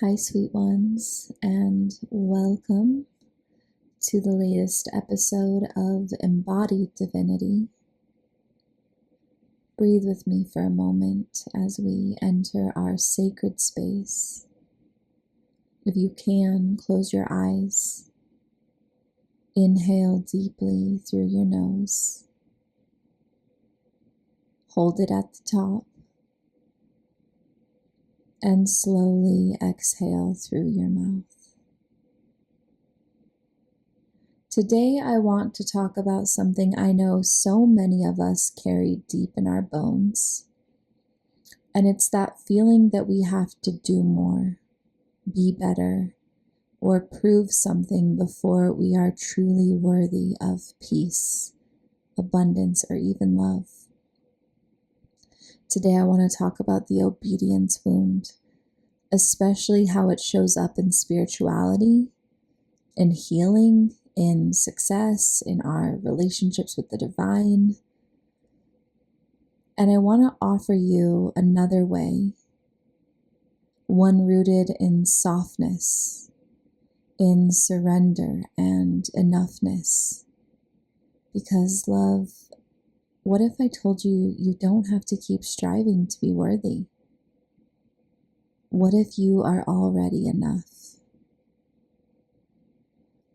Hi, sweet ones, and welcome to the latest episode of Embodied Divinity. Breathe with me for a moment as we enter our sacred space. If you can, close your eyes. Inhale deeply through your nose. Hold it at the top. And slowly exhale through your mouth. Today I want to talk about something I know so many of us carry deep in our bones. And it's that feeling that we have to do more, be better, or prove something before we are truly worthy of peace, abundance, or even love. Today I want to talk about the obedience wound, especially how it shows up in spirituality, in healing, in success, in our relationships with the divine. And I want to offer you another way, one rooted in softness, in surrender and enoughness. Because love, what if I told you you don't have to keep striving to be worthy? What if you are already enough?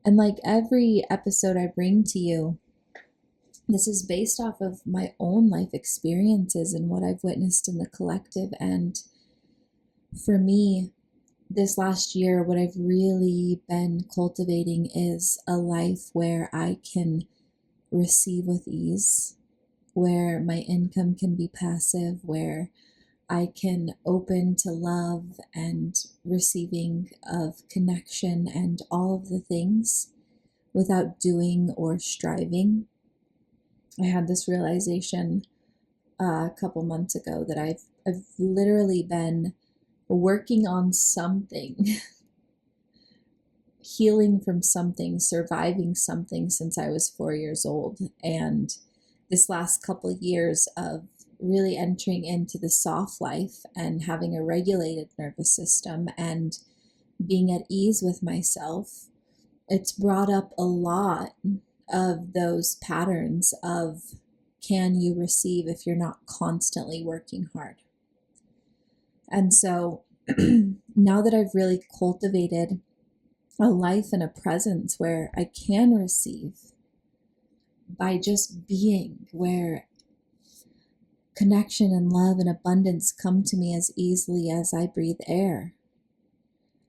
And like every episode I bring to you, this is based off of my own life experiences and what I've witnessed in the collective. And for me, this last year, what I've really been cultivating is a life where I can receive with ease, where my income can be passive, where I can open to love and receiving of connection and all of the things without doing or striving. I had this realization a couple months ago that I've literally been working on something, healing from something, surviving something since I was 4 years old. And this last couple of years of really entering into the soft life and having a regulated nervous system and being at ease with myself, it's brought up a lot of those patterns of can you receive if you're not constantly working hard. And so now that I've really cultivated a life and a presence where I can receive by just being, where connection and love and abundance come to me as easily as I breathe air,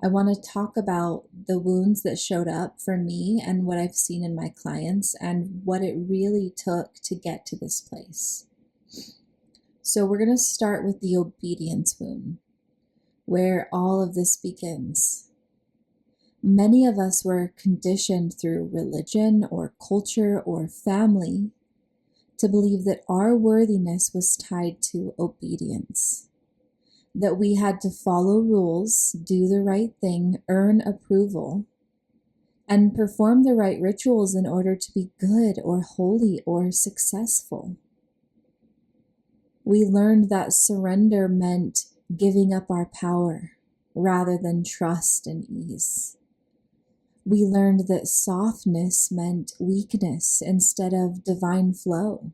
I want to talk about the wounds that showed up for me and what I've seen in my clients and what it really took to get to this place. So we're going to start with the obedience wound, where all of this begins. Many of us were conditioned through religion or culture or family to believe that our worthiness was tied to obedience, that we had to follow rules, do the right thing, earn approval, and perform the right rituals in order to be good or holy or successful. We learned that surrender meant giving up our power rather than trust and ease. We learned that softness meant weakness instead of divine flow.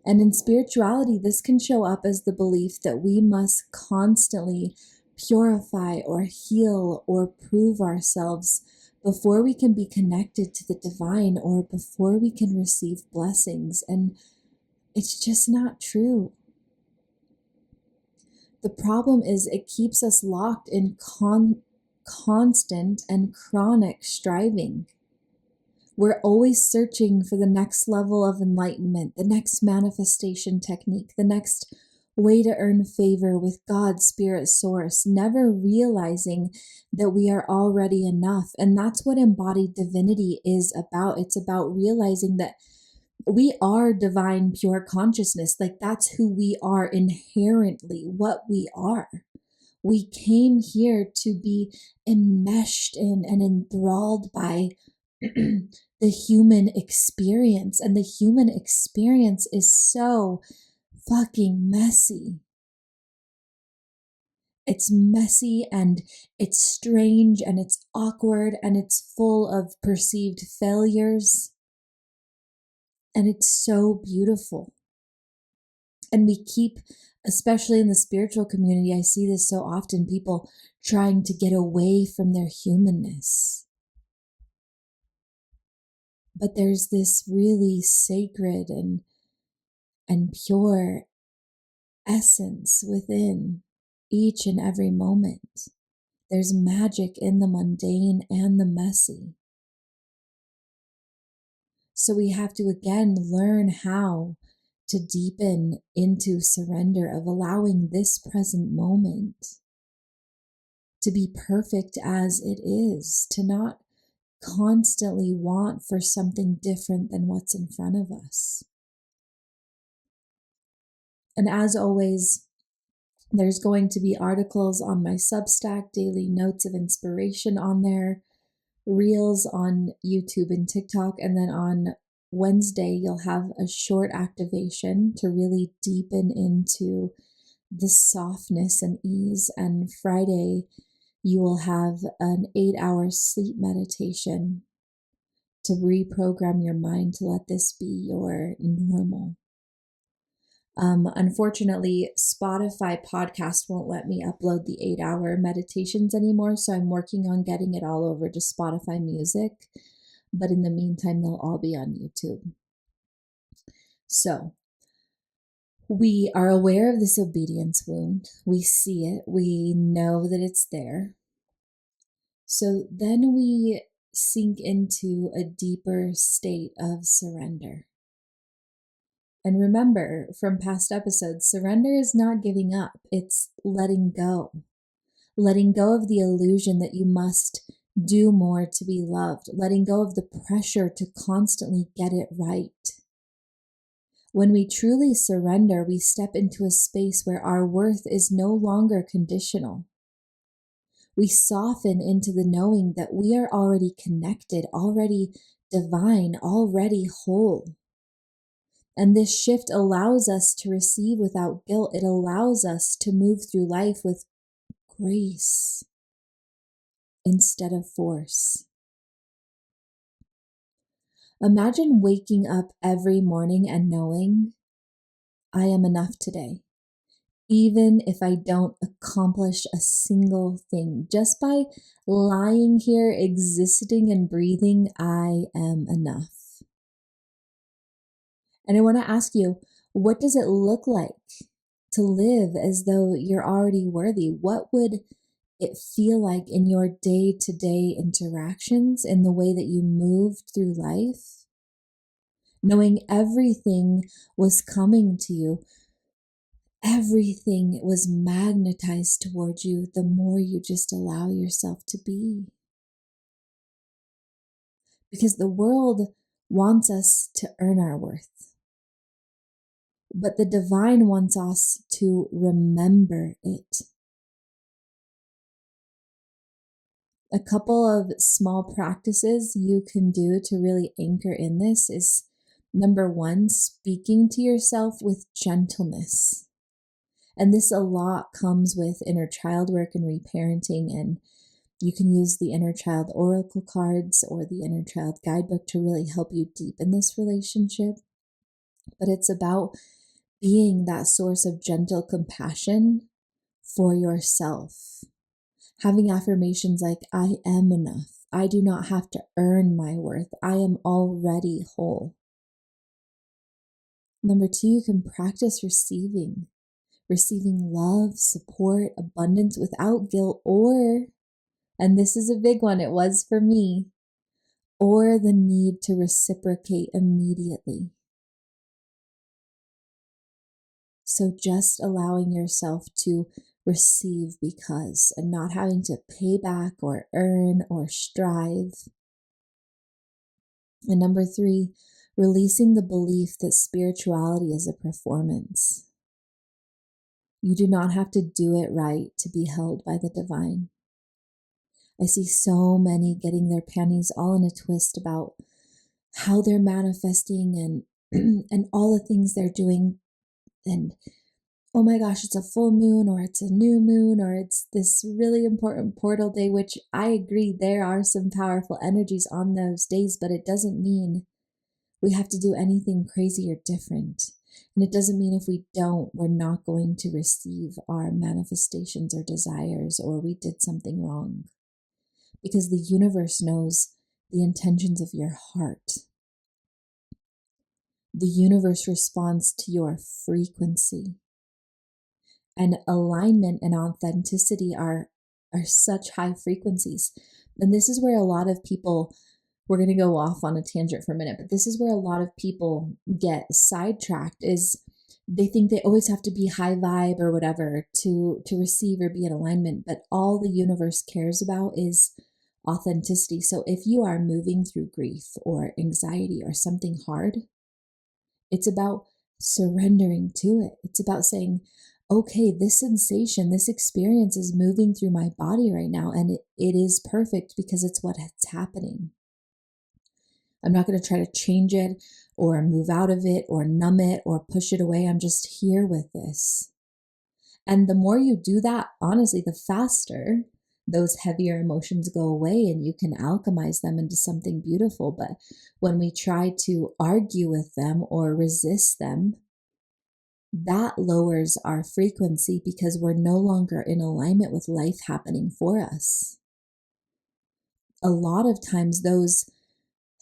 And in spirituality, this can show up as the belief that we must constantly purify or heal or prove ourselves before we can be connected to the divine or before we can receive blessings. And it's just not true. The problem is it keeps us locked in constant and chronic striving. We're always searching for the next level of enlightenment, the next manifestation technique, the next way to earn favor with God, Spirit, Source, never realizing that we are already enough. And that's what embodied divinity is about. It's about realizing that we are divine, pure consciousness. Like that's who we are inherently, what we are. We came here to be enmeshed in and enthralled by the human experience. And the human experience is so fucking messy. It's messy and it's strange and it's awkward and it's full of perceived failures. And it's so beautiful. And we keep, especially in the spiritual community, I see this so often, people trying to get away from their humanness. But there's this really sacred and pure essence within each and every moment. There's magic in the mundane and the messy. So we have to again learn how to deepen into surrender of allowing this present moment to be perfect as it is, to not constantly want for something different than what's in front of us. And as always, there's going to be articles on my Substack, daily notes of inspiration on there, reels on YouTube and TikTok, and then on Wednesday, you'll have a short activation to really deepen into the softness and ease. And Friday, you will have an 8-hour sleep meditation to reprogram your mind to let this be your normal. Unfortunately, Spotify podcast won't let me upload the 8-hour meditations anymore, so I'm working on getting it all over to Spotify Music. But in the meantime, they'll all be on YouTube. So, we are aware of this obedience wound. We see it. We know that it's there. So then we sink into a deeper state of surrender. And remember from past episodes, surrender is not giving up. It's letting go. Letting go of the illusion that you must do more to be loved. Letting go of the pressure to constantly get it right. When we truly surrender, we step into a space where our worth is no longer conditional. We soften into the knowing that we are already connected, already divine, already whole. And this shift allows us to receive without guilt. It allows us to move through life with grace instead of force. Imagine waking up every morning and knowing, I am enough today. Even if I don't accomplish a single thing, just by lying here, existing and breathing, I am enough. And I want to ask you, what does it look like to live as though you're already worthy? What would it feel like in your day-to-day interactions, in the way that you moved through life? Knowing everything was coming to you, everything was magnetized towards you the more you just allow yourself to be. Because the world wants us to earn our worth. But the divine wants us to remember it. A couple of small practices you can do to really anchor in this is, number one, speaking to yourself with gentleness. And this a lot comes with inner child work and reparenting. And you can use the inner child oracle cards or the inner child guidebook to really help you deepen this relationship. But it's about being that source of gentle compassion for yourself. Having affirmations like, I am enough. I do not have to earn my worth. I am already whole. Number two, you can practice receiving love, support, abundance without guilt or, and this is a big one, it was for me, or the need to reciprocate immediately. So just allowing yourself to receive because, and not having to pay back or earn or strive. And number three, releasing the belief that spirituality is a performance. You do not have to do it right to be held by the divine. I see so many getting their panties all in a twist about how they're manifesting and and all the things they're doing, and oh my gosh, it's a full moon or it's a new moon or it's this really important portal day, which I agree there are some powerful energies on those days, but it doesn't mean we have to do anything crazy or different. And it doesn't mean if we don't, we're not going to receive our manifestations or desires or we did something wrong. Because the universe knows the intentions of your heart. The universe responds to your frequency. And alignment and authenticity are such high frequencies. And this is where a lot of people, we're going to go off on a tangent for a minute, but this is where a lot of people get sidetracked is they think they always have to be high vibe or whatever to receive or be in alignment. But all the universe cares about is authenticity. So if you are moving through grief or anxiety or something hard, it's about surrendering to it. It's about saying, okay, this sensation, this experience is moving through my body right now, and it is perfect because it's what's happening. I'm not going to try to change it or move out of it or numb it or push it away. I'm just here with this. And the more you do that, honestly, the faster those heavier emotions go away and you can alchemize them into something beautiful. But when we try to argue with them or resist them, that lowers our frequency because we're no longer in alignment with life happening for us. A lot of times those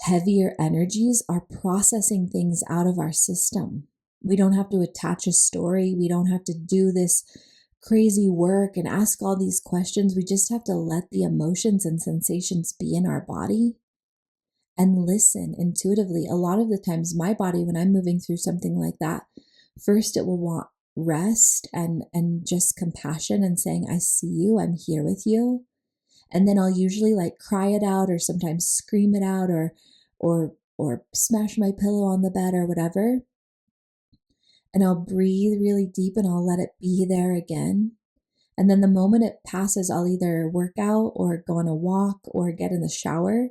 heavier energies are processing things out of our system. We don't have to attach a story. We don't have to do this crazy work and ask all these questions. We just have to let the emotions and sensations be in our body and listen intuitively. A lot of the times my body, when I'm moving through something like that, first it will want rest and just compassion and saying, I see you, I'm here with you. And then I'll usually like cry it out or sometimes scream it out or smash my pillow on the bed or whatever. And I'll breathe really deep and I'll let it be there again. And then the moment it passes, I'll either work out or go on a walk or get in the shower,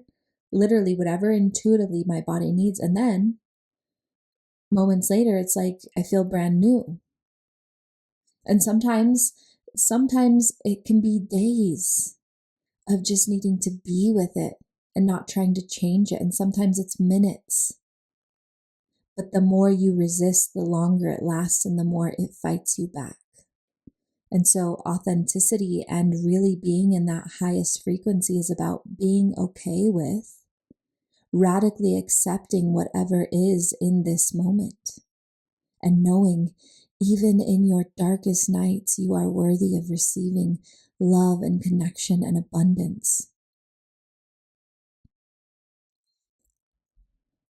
literally whatever intuitively my body needs. And then moments later, it's like I feel brand new. And sometimes it can be days of just needing to be with it and not trying to change it. And sometimes it's minutes. But the more you resist, the longer it lasts and the more it fights you back. And so authenticity and really being in that highest frequency is about being okay with radically accepting whatever is in this moment and knowing even in your darkest nights, you are worthy of receiving love and connection and abundance.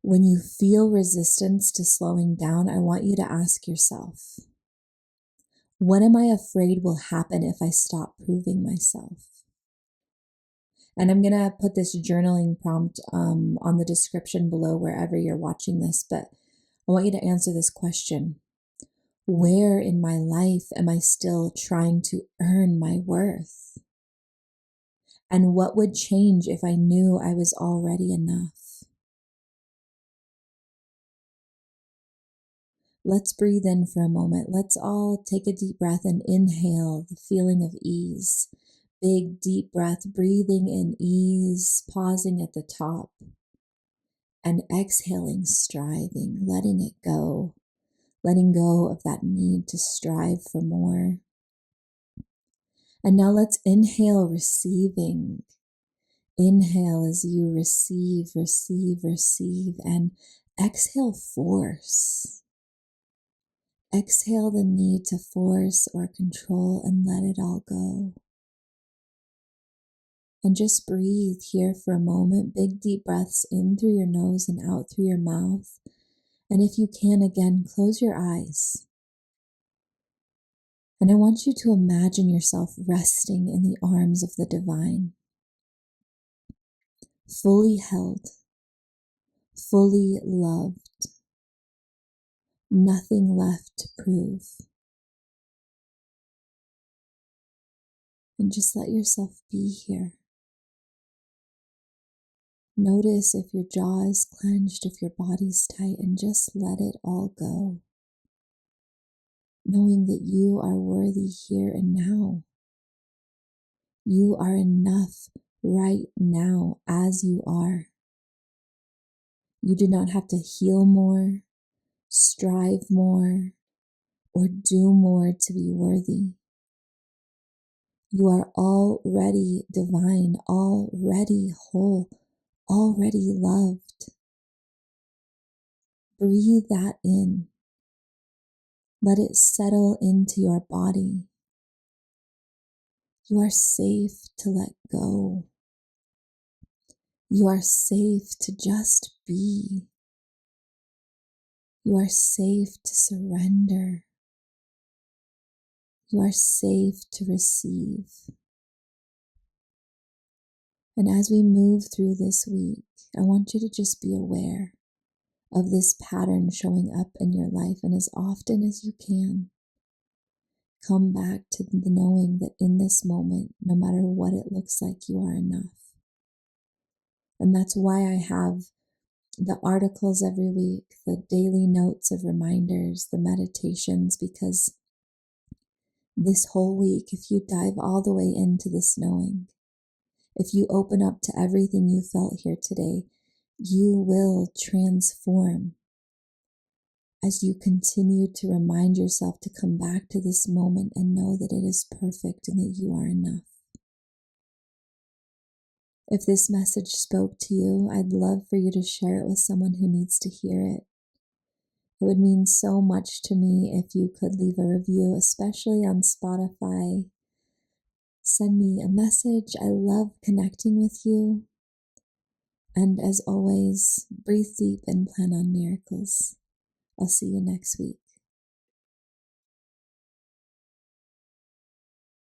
When you feel resistance to slowing down, I want you to ask yourself, what am I afraid will happen if I stop proving myself? And I'm going to put this journaling prompt on the description below wherever you're watching this, but I want you to answer this question. Where in my life am I still trying to earn my worth? And what would change if I knew I was already enough? Let's breathe in for a moment. Let's all take a deep breath and inhale the feeling of ease. Big, deep breath, breathing in ease, pausing at the top, and exhaling, striving, letting it go, letting go of that need to strive for more. And now let's inhale, receiving. Inhale as you receive, receive, receive, and exhale, force. Exhale the need to force or control and let it all go. And just breathe here for a moment. Big deep breaths in through your nose and out through your mouth. And if you can, again, close your eyes. And I want you to imagine yourself resting in the arms of the divine. Fully held, fully loved. Nothing left to prove. And just let yourself be here. Notice if your jaw is clenched, if your body's tight, and just let it all go. knowing that you are worthy here and now. You are enough right now as you are. You do not have to heal more, strive more, or do more to be worthy. You are already divine, already whole, already loved. Breathe that in. Let it settle into your body. You are safe to let go. You are safe to just be. You are safe to surrender. You are safe to receive. And as we move through this week, I want you to just be aware of this pattern showing up in your life. And as often as you can, come back to the knowing that in this moment, no matter what it looks like, you are enough. And that's why I have the articles every week, the daily notes of reminders, the meditations, because this whole week, if you dive all the way into this knowing, if you open up to everything you felt here today, you will transform as you continue to remind yourself to come back to this moment and know that it is perfect and that you are enough. If this message spoke to you, I'd love for you to share it with someone who needs to hear it. It would mean so much to me if you could leave a review, especially on Spotify. Send me a message. I love connecting with you. And as always, breathe deep and plan on miracles. I'll see you next week.